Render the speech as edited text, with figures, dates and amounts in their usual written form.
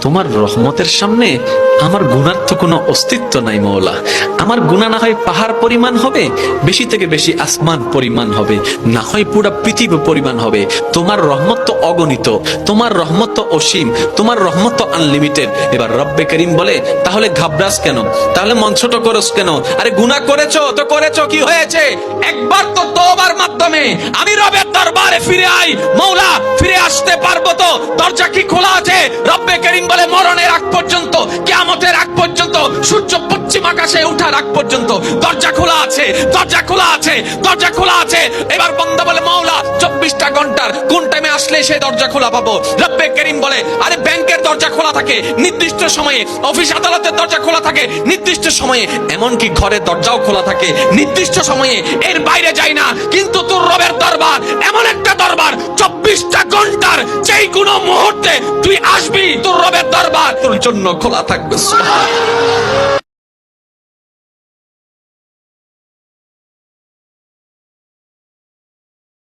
তোমার রহমতের সামনে আমার গুনার তো কোনো অস্তিত্ব নাই মওলা। আমার গুনাহ না হয় পাহাড় পরিমাণ হবে, বেশি থেকে বেশি আসমান পরিমাণ হবে, না হয় পুরো পৃথিবী পরিমাণ হবে। তোমার রহমত তো অগণিত, তোমার রহমত তো অসীম, তোমার রহমত তো আনলিমিটেড। এবার রব্বে করিম বলে, তাহলে ঘাবড়াস কেন, তাহলে মন ছোট করস কেন? আরে গুনাহ করেছো তো করেছো, কি হয়েছে? একবার তো তওবার মাধ্যমে আমি রবের দরবারে ফিরে আই, মওলা ফিরে আসতে পারবো তো? দরজা কি খোলা আছে? রব্বে করিম বলে, মরণের আগ পর্যন্ত, কিয়ামতের আগ পর্যন্ত, সূর্য পশ্চিম আকাশে ওঠার আগ পর্যন্ত দরজা খোলা আছে, দরজা খোলা আছে, দরজা খোলা আছে। এবার বান্দা বলে, মাওলা 24টা ঘন্টার কোন টাইমে আসলে সেই দরজা খোলা পাবো? রব্বে করিম বলে, আরে ব্যাংকের দরজা খোলা থাকে নির্দিষ্ট সময়ে, অফিস আদালতের দরজা খোলা থাকে নির্দিষ্ট সময়ে, এমনকি ঘরের দরজাও খোলা থাকে নির্দিষ্ট সময়ে, এর বাইরে যাই না। কিন্তু তোর রবের দরবার এমন একটা দরবার, 24টা ঘন্টার যেই কোনো মুহূর্তে তুই আসবি, তোর রবের দরবার তোর জন্য খোলা থাকবে। সুবহানাল্লাহ।